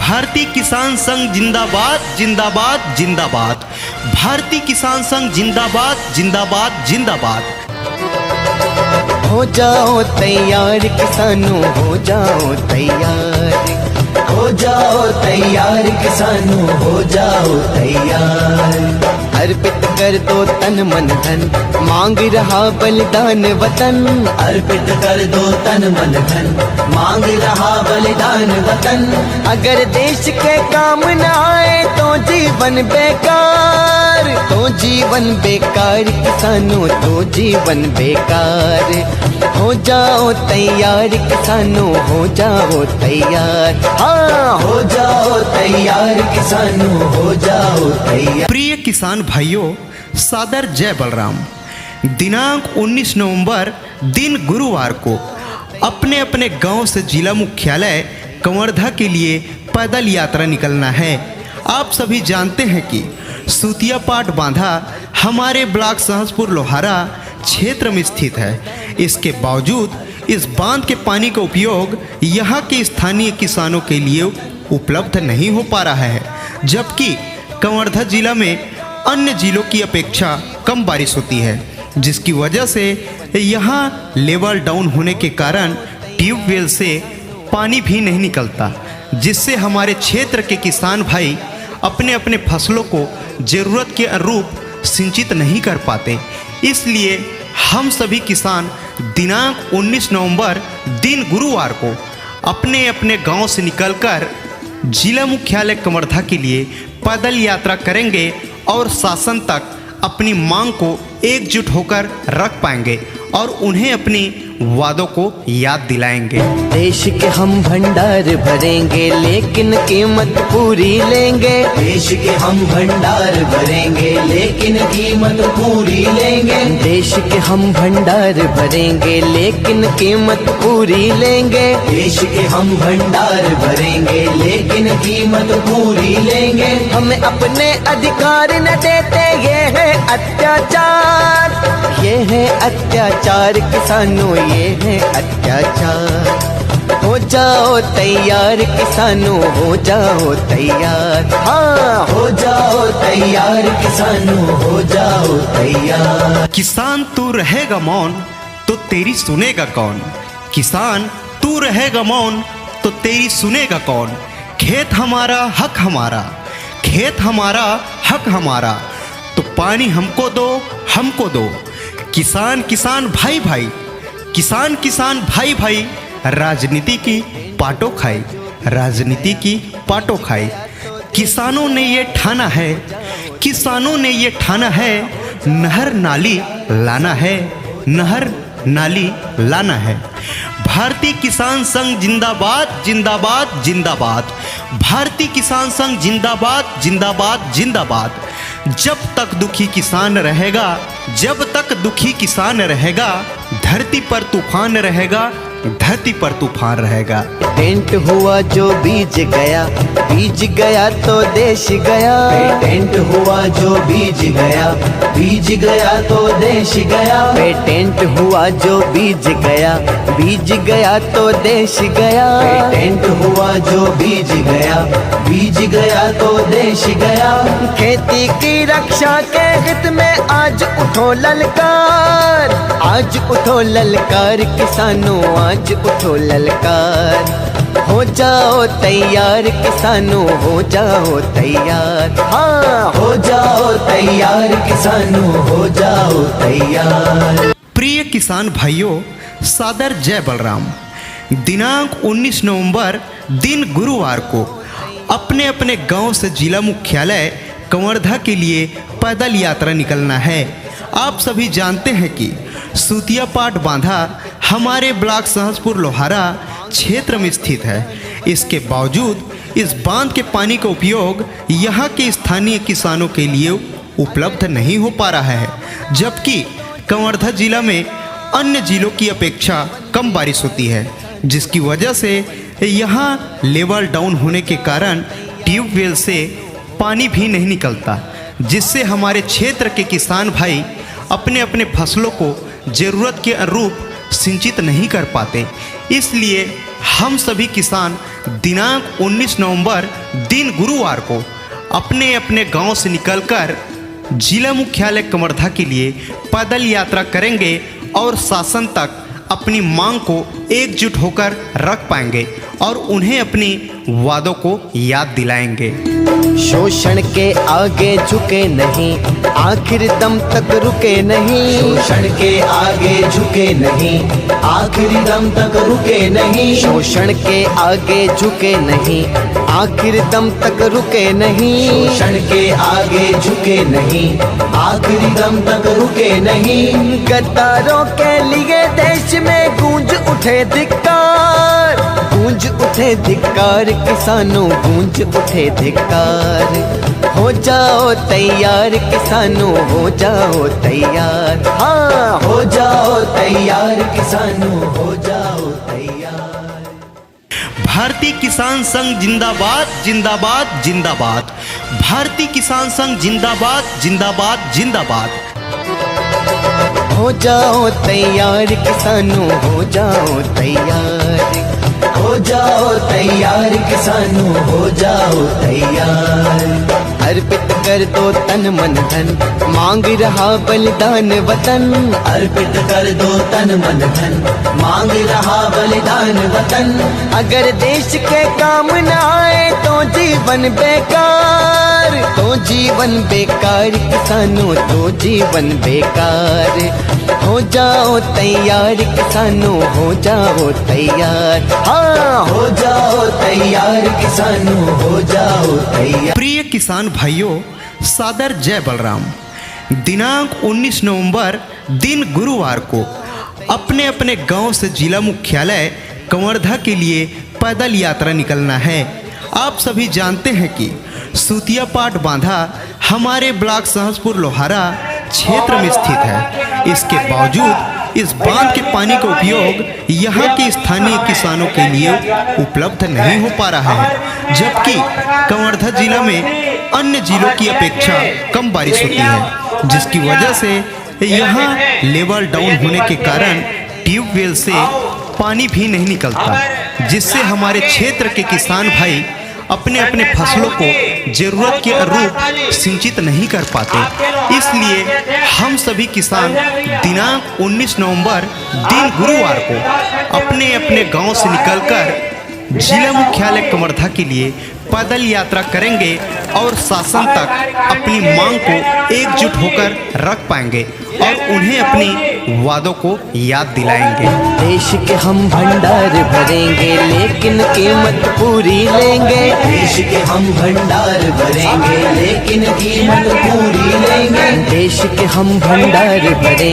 भारतीय किसान संघ जिंदाबाद जिंदाबाद जिंदाबाद। भारतीय किसान संघ जिंदाबाद जिंदाबाद जिंदाबाद। हो जाओ तैयार किसानों, हो जाओ तैयार, हो जाओ तैयार किसानों, हो जाओ तैयार। अर्पित कर दो तन मन धन, मांग रहा बलिदान वतन। अर्पित कर दो तन मन धन, मांग रहा बलिदान वतन। अगर देश के काम न आए तो जीवन बेकार, तो जीवन बेकार किसानों, तो जीवन बेकार। हो जाओ तैयार किसानों, हो जाओ तैयार। हाँ, हो जाओ तैयार किसानों, हो जाओ तैयार। प्रिय किसान भाइयों, सादर जय बलराम। दिनांक 19 नवंबर दिन गुरुवार को अपने अपने गांव से जिला मुख्यालय कंवरधा के लिए पैदल यात्रा निकलना है। आप सभी जानते हैं कि सुतिया पाट बांधा हमारे ब्लॉक सहसपुर लोहारा क्षेत्र में स्थित है। इसके बावजूद इस बांध के पानी का उपयोग यहाँ के स्थानीय किसानों के लिए उपलब्ध नहीं हो पा रहा है, जबकि कंवरधा जिला में अन्य जिलों की अपेक्षा कम बारिश होती है, जिसकी वजह से यहाँ लेवल डाउन होने के कारण ट्यूबवेल से पानी भी नहीं निकलता, जिससे हमारे क्षेत्र के किसान भाई अपने अपने फसलों को ज़रूरत के अनुरूप सिंचित नहीं कर पाते। इसलिए हम सभी किसान दिनांक 19 नवंबर दिन गुरुवार को अपने अपने गांव से निकलकर जिला मुख्यालय कंवरधा के लिए पैदल यात्रा करेंगे और शासन तक अपनी मांग को एकजुट होकर रख पाएंगे और उन्हें अपनी वादों को याद दिलाएंगे। देश के हम भंडार भरेंगे लेकिन कीमत पूरी लेंगे। देश के हम भंडार भरेंगे लेकिन कीमत पूरी लेंगे। देश के हम भंडार भरेंगे लेकिन कीमत पूरी लेंगे। देश के हम भंडार भरेंगे लेकिन कीमत पूरी लेंगे। हमें अपने अधिकार न देते, ये है अत्याचार, ये है अत्याचार किसानों, ये है अत्याचार। हो जाओ तैयार किसानों, हो जाओ तैयार। हाँ, हो जाओ तैयार किसानों, हो जाओ तैयार। किसान तू रहेगा मौन तो तेरी सुनेगा कौन। किसान तू रहेगा मौन तो तेरी सुनेगा कौन। खेत हमारा हक हमारा, खेत हमारा हक हमारा, तो पानी हमको दो, हमको दो। किसान किसान भाई भाई, किसान किसान भाई भाई, राजनीति की पाटो खाई, राजनीति की पाटो खाई। किसानों ने ये ठाना है, किसानों ने ये ठाना है, नहर नाली लाना है, नहर नाली लाना है। भारतीय किसान संघ जिंदाबाद जिंदाबाद जिंदाबाद। भारतीय किसान संघ जिंदाबाद जिंदाबाद जिंदाबाद। जब तक दुखी किसान रहेगा, जब तक दुखी किसान रहेगा, धरती पर तूफान रहेगा, धरती पर तूफान रहेगा। पेटेंट हुआ जो बीज गया, बीज गया तो देश गया। पेटेंट हुआ जो बीज गया, बीज गया तो देश गया। पेटेंट हुआ जो बीज गया, बीज गया तो देश गया। पेटेंट हुआ जो बीज गया, बीज गया तो देश गया। खेती की रक्षा के हित में आज उठो ललकार, आज उठो ललकार किसानों, आज उठो ललकार। हो जाओ तैयार किसानों, हो जाओ तैयार। हाँ, हो जाओ तैयार किसानों, हो जाओ तैयार। प्रिय किसान भाइयों, सादर जय बलराम। दिनांक 19 नवंबर दिन गुरुवार को अपने अपने गांव से जिला मुख्यालय कंवरधा के लिए पैदल यात्रा निकलना है। आप सभी जानते हैं कि सुतिया पाट बांधा हमारे ब्लॉक सहसपुर लोहारा क्षेत्र में स्थित है। इसके बावजूद इस बांध के पानी का उपयोग यहाँ के स्थानीय किसानों के लिए उपलब्ध नहीं हो पा रहा है, जबकि कंवरधा जिला में अन्य जिलों की अपेक्षा कम बारिश होती है, जिसकी वजह से यहाँ लेवल डाउन होने के कारण ट्यूबवेल से पानी भी नहीं निकलता, जिससे हमारे क्षेत्र के किसान भाई अपने अपने फसलों को ज़रूरत के अनुरूप सिंचित नहीं कर पाते। इसलिए हम सभी किसान दिनांक 19 नवंबर दिन गुरुवार को अपने अपने गांव से निकलकर जिला मुख्यालय कवर्धा के लिए पैदल यात्रा करेंगे और शासन तक अपनी मांग को एकजुट होकर रख पाएंगे और उन्हें अपनी वादों को याद दिलाएंगे। शोषण के आगे झुके नहीं, आखिर दम तक रुके नहीं। शोषण के आगे झुके नहीं, आखिर दम तक रुके नहीं। शोषण के आगे झुके नहीं, आखिर दम तक रुके नहीं। शोषण के आगे झुके नहीं, आखिर दम तक रुके नहीं। गद्दारों के लिए देश में गूंज उठे धिक्कार, गूंज उठे धिक्कार। किसानों गूंज उठे धिक्कार। हो जाओ तैयार किसानों, हो जाओ तैयार। हाँ, हो जाओ तैयार किसानों, हो जाओ तैयार। भारतीय किसान संघ जिंदाबाद जिंदाबाद जिंदाबाद। भारतीय किसान संघ जिंदाबाद जिंदाबाद जिंदाबाद। हो जाओ तैयार किसानों, हो जाओ तैयार। हो जाओ तैयार किसानों, हो जाओ तैयार। अर्पित कर दो तन मन धन, मांग रहा बलिदान वतन। अर्पित कर दो तन मन धन, मांग रहा बलिदान वतन। अगर देश के काम न आए तो जीवन बेकार, तो जीवन बेकार किसानों, तो जीवन बेकार। हो जाओ तैयार किसानों, हो जाओ तैयार। हाँ, हो जाओ तैयार किसानों, हो जाओ तैयार। प्रिय किसान भाइयों, सादर जय बलराम। दिनांक 19 नवंबर दिन गुरुवार को अपने अपने गांव से जिला मुख्यालय कवर्धा के लिए पैदल यात्रा निकलना है। आप सभी जानते हैं कि सुतियापाट बांधा हमारे ब्लॉक सहसपुर लोहारा क्षेत्र में स्थित है। इसके बावजूद इस बांध के पानी का उपयोग यहाँ के स्थानीय किसानों के लिए उपलब्ध नहीं हो पा रहा है, जबकि कवर्धा जिला में अन्य जिलों की अपेक्षा कम बारिश होती है, जिसकी वजह से यहाँ लेवल डाउन होने के कारण ट्यूबवेल से पानी भी नहीं निकलता, जिससे हमारे क्षेत्र के किसान भाई अपने अपने फसलों को जरूरत के अनुरूप सिंचित नहीं कर पाते। इसलिए हम सभी किसान दिनांक 19 नवंबर दिन गुरुवार को अपने अपने गांव से निकलकर जिला मुख्यालय कवर्धा के लिए पैदल यात्रा करेंगे और शासन तक अपनी मांग को एकजुट होकर रख पाएंगे और उन्हें अपनी वादों को याद दिलाएंगे। देश के हम भंडार भरेंगे लेकिन कीमत पूरी लेंगे। देश के हम भंडार भरेंगे लेकिन कीमत पूरी लेंगे। देश के हम भंडार भरेंगे।